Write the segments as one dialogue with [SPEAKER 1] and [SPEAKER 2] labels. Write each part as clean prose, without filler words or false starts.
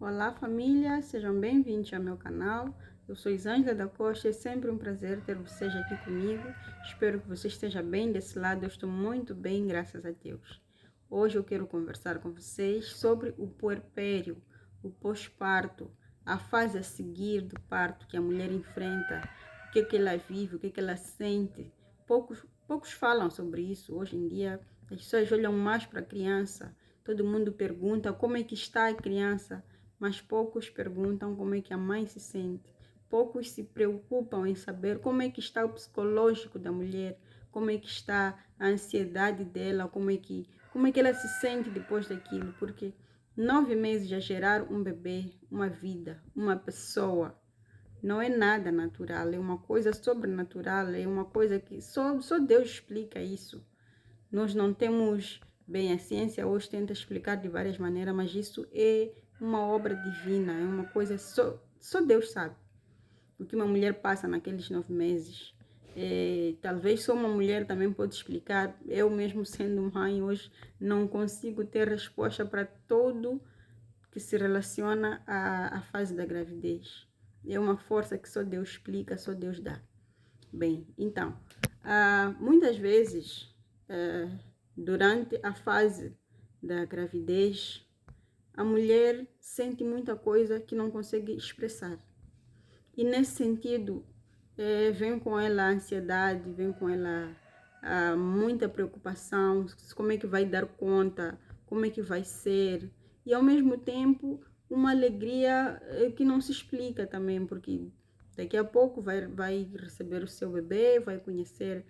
[SPEAKER 1] Olá família, sejam bem-vindos ao meu canal. Eu sou Isângela da Costa, é sempre um prazer ter vocês aqui comigo. Espero que você esteja bem desse lado, eu estou muito bem, graças a Deus. Hoje eu quero conversar com vocês sobre o puerpério, o pós-parto, a fase a seguir do parto que a mulher enfrenta, o que ela vive, o que ela sente. Poucos falam sobre isso. Hoje em dia as pessoas olham mais para a criança, todo mundo pergunta como é que está a criança, mas poucos perguntam como é que a mãe se sente. Poucos se preocupam em saber como é que está o psicológico da mulher, como é que está a ansiedade dela, como é que ela se sente depois daquilo, porque 9 meses a gerar um bebê, uma vida, uma pessoa, não é nada natural, é uma coisa sobrenatural, é uma coisa que só Deus explica isso. Nós não temos, bem, a ciência hoje tenta explicar de várias maneiras, mas isso é uma obra divina, é uma coisa só Deus sabe. O que uma mulher passa naqueles 9 meses. Talvez só uma mulher também pode explicar. Eu mesmo sendo mãe hoje não consigo ter resposta para tudo que se relaciona à fase da gravidez. É uma força que só Deus explica, só Deus dá. Bem, então, muitas vezes, durante a fase da gravidez, a mulher sente muita coisa que não consegue expressar. E nesse sentido, vem com ela a ansiedade, vem com ela muita preocupação, como é que vai dar conta, como é que vai ser. E ao mesmo tempo, uma alegria que não se explica também, porque daqui a pouco vai receber o seu bebê, vai conhecer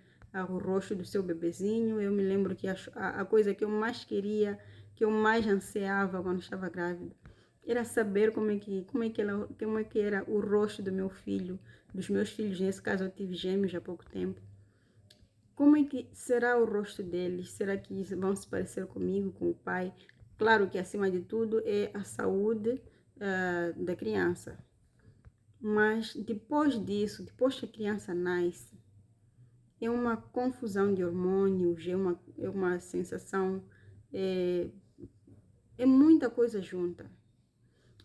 [SPEAKER 1] o rosto do seu bebezinho. Eu me lembro que a coisa que eu mais queria, que eu mais ansiava quando estava grávida, era saber como é que era o rosto do meu filho, dos meus filhos. Nesse caso, eu tive gêmeos há pouco tempo. Como é que será o rosto deles? Será que vão se parecer comigo, com o pai? Claro que, acima de tudo, é a saúde da criança. Mas depois disso, depois que a criança nasce, é uma confusão de hormônios, é uma sensação, é muita coisa junta.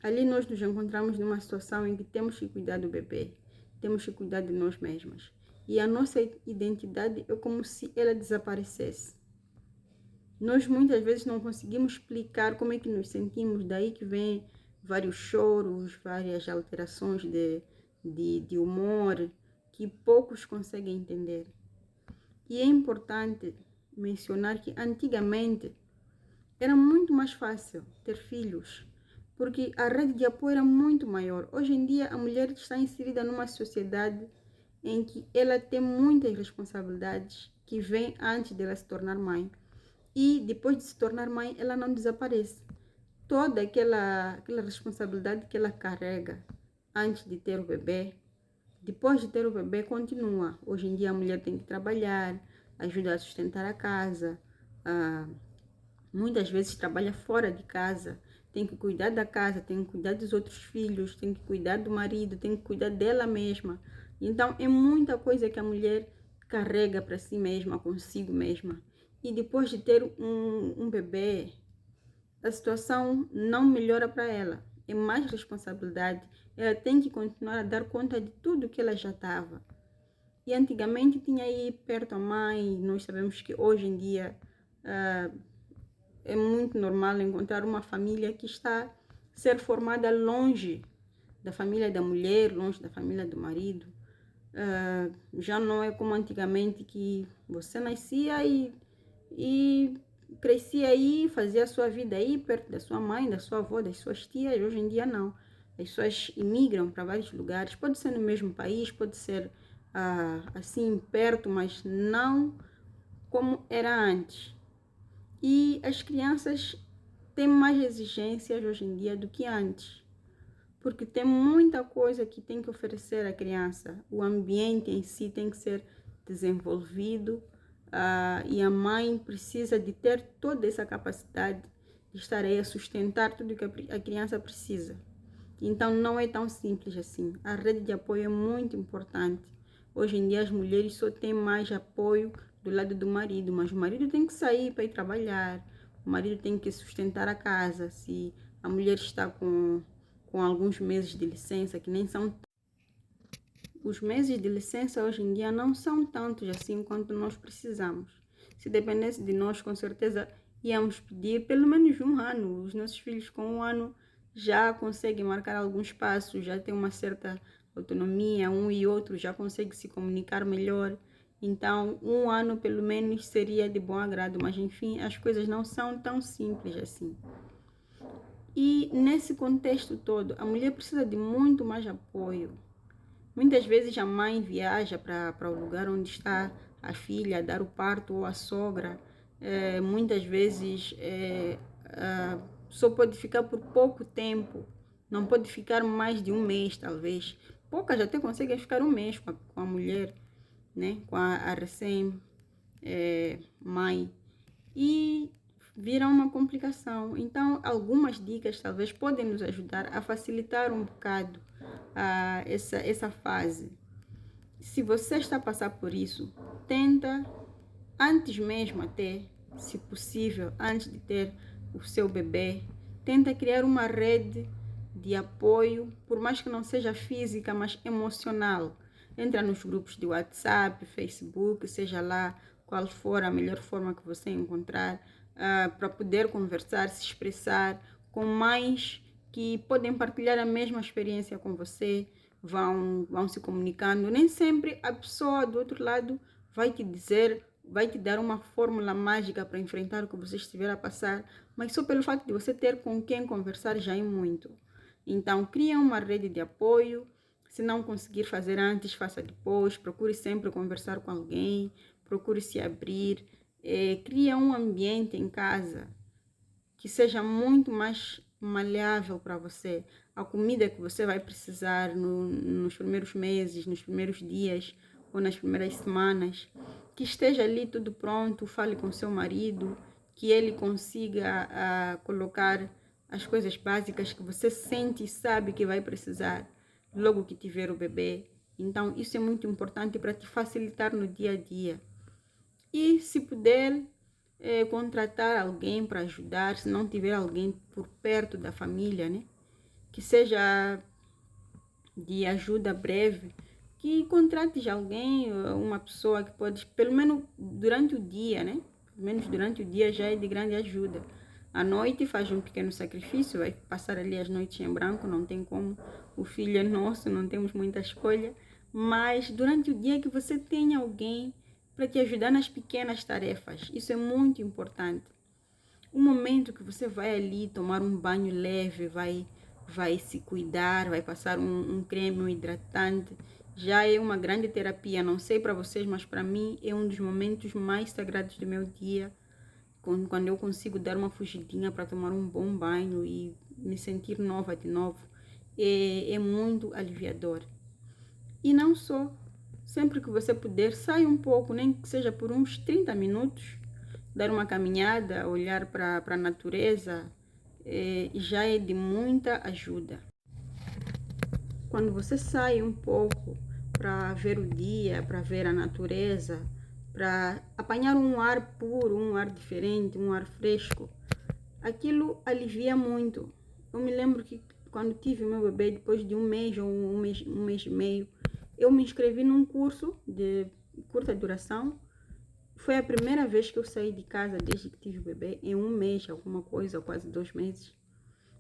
[SPEAKER 1] Ali nós nos encontramos numa situação em que temos que cuidar do bebê, temos que cuidar de nós mesmas. E a nossa identidade é como se ela desaparecesse. Nós muitas vezes não conseguimos explicar como é que nos sentimos, daí que vem vários choros, várias alterações de humor, que poucos conseguem entender. E é importante mencionar que antigamente era muito mais fácil ter filhos, porque a rede de apoio era muito maior. Hoje em dia, a mulher está inserida numa sociedade em que ela tem muitas responsabilidades que vêm antes dela se tornar mãe. E depois de se tornar mãe, ela não desaparece. Toda aquela responsabilidade que ela carrega antes de ter o bebê, depois de ter o bebê, continua. Hoje em dia, a mulher tem que trabalhar, ajudar a sustentar a casa, muitas vezes trabalha fora de casa, tem que cuidar da casa, tem que cuidar dos outros filhos, tem que cuidar do marido, tem que cuidar dela mesma. Então, é muita coisa que a mulher carrega para si mesma, consigo mesma. E depois de ter um bebê, a situação não melhora para ela. É mais responsabilidade. Ela tem que continuar a dar conta de tudo que ela já estava. E antigamente tinha aí perto a mãe. Nós sabemos que hoje em dia é muito normal encontrar uma família que está a ser formada longe da família da mulher, longe da família do marido. Já não é como antigamente, que você nascia e crescia aí, fazia a sua vida aí, perto da sua mãe, da sua avó, das suas tias. Hoje em dia não. As pessoas imigram para vários lugares, pode ser no mesmo país, pode ser assim perto, mas não como era antes. E as crianças têm mais exigências hoje em dia do que antes, porque tem muita coisa que tem que oferecer à criança. O ambiente em si tem que ser desenvolvido, e a mãe precisa de ter toda essa capacidade de estar aí a sustentar tudo que a criança precisa. Então não é tão simples assim. A rede de apoio é muito importante. Hoje em dia as mulheres só têm mais apoio do lado do marido, mas o marido tem que sair para ir trabalhar, o marido tem que sustentar a casa. Se a mulher está com com alguns meses de licença, que nem são. Os meses de licença hoje em dia não são tantos assim quanto nós precisamos. Se dependesse de nós, com certeza íamos pedir pelo menos um ano. Os nossos filhos com um ano já conseguem marcar alguns passos, já têm uma certa autonomia, um e outro já conseguem se comunicar melhor. Então, um ano pelo menos seria de bom agrado, mas enfim, as coisas não são tão simples assim. E nesse contexto todo, a mulher precisa de muito mais apoio. Muitas vezes a mãe viaja para o lugar onde está a filha, dar o parto ou a sogra. Muitas vezes só pode ficar por pouco tempo. Não pode ficar mais de um mês, talvez. Poucas até conseguem ficar um mês com a mulher, né? Com a recém-mãe. E vira uma complicação. Então, algumas dicas talvez podem nos ajudar a facilitar um bocado essa fase. Se você está a passar por isso, tenta, antes mesmo até, se possível, antes de ter o seu bebê, tenta criar uma rede de apoio, por mais que não seja física, mas emocional. Entra nos grupos de WhatsApp, Facebook, seja lá qual for a melhor forma que você encontrar, para poder conversar, se expressar com mães que podem partilhar a mesma experiência com você, vão se comunicando. Nem sempre a pessoa do outro lado vai te dizer, vai te dar uma fórmula mágica para enfrentar o que você estiver a passar, mas só pelo fato de você ter com quem conversar já é muito. Então, cria uma rede de apoio. Se não conseguir fazer antes, faça depois. Procure sempre conversar com alguém, procure se abrir. Cria um ambiente em casa que seja muito mais maleável para você. A comida que você vai precisar nos primeiros meses, nos primeiros dias ou nas primeiras semanas, que esteja ali tudo pronto. Fale com seu marido, que ele consiga colocar as coisas básicas que você sente e sabe que vai precisar logo que tiver o bebê. Então, isso é muito importante para te facilitar no dia a dia. E se puder, contratar alguém para ajudar, se não tiver alguém por perto da família, né? Que seja de ajuda breve, que contrates alguém, uma pessoa que pode, pelo menos durante o dia, né? Pelo menos durante o dia já é de grande ajuda. À noite faz um pequeno sacrifício, vai passar ali as noites em branco, não tem como, o filho é nosso, não temos muita escolha, mas durante o dia que você tenha alguém para te ajudar nas pequenas tarefas, isso é muito importante. O momento que você vai ali tomar um banho leve, vai se cuidar, vai passar um creme, um hidratante, já é uma grande terapia. Não sei para vocês, mas para mim é um dos momentos mais sagrados do meu dia, quando eu consigo dar uma fugidinha para tomar um bom banho e me sentir nova de novo. É muito aliviador. E não só, sempre que você puder, sai um pouco, nem que seja por uns 30 minutos, dar uma caminhada, olhar para a natureza, já é de muita ajuda. Quando você sai um pouco para ver o dia, para ver a natureza, para apanhar um ar puro, um ar diferente, um ar fresco, aquilo alivia muito. Eu me lembro que quando tive meu bebê, depois de um mês ou um mês e meio, eu me inscrevi num curso de curta duração. Foi a primeira vez que eu saí de casa desde que tive o bebê, em um mês, alguma coisa, ou quase 2 meses.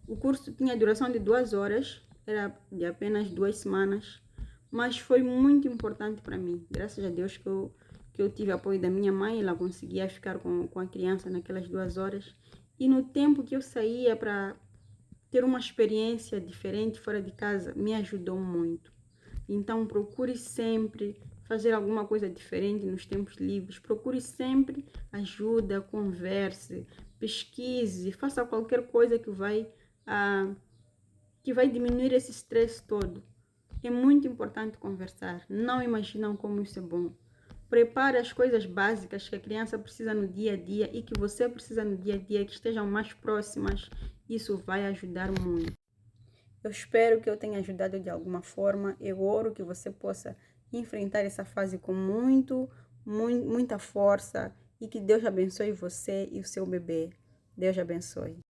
[SPEAKER 1] O curso tinha duração de 2 horas, era de apenas 2 semanas, mas foi muito importante para mim. Graças a Deus que eu tive apoio da minha mãe, ela conseguia ficar com a criança naquelas 2 horas. E no tempo que eu saía para ter uma experiência diferente fora de casa, me ajudou muito. Então, procure sempre fazer alguma coisa diferente nos tempos livres. Procure sempre ajuda, converse, pesquise, faça qualquer coisa que vai diminuir esse estresse todo. É muito importante conversar. Não imaginam como isso é bom. Prepare as coisas básicas que a criança precisa no dia a dia e que você precisa no dia a dia, que estejam mais próximas. Isso vai ajudar muito. Eu espero que eu tenha ajudado de alguma forma. Eu oro que você possa enfrentar essa fase com muita força e que Deus abençoe você e o seu bebê. Deus abençoe.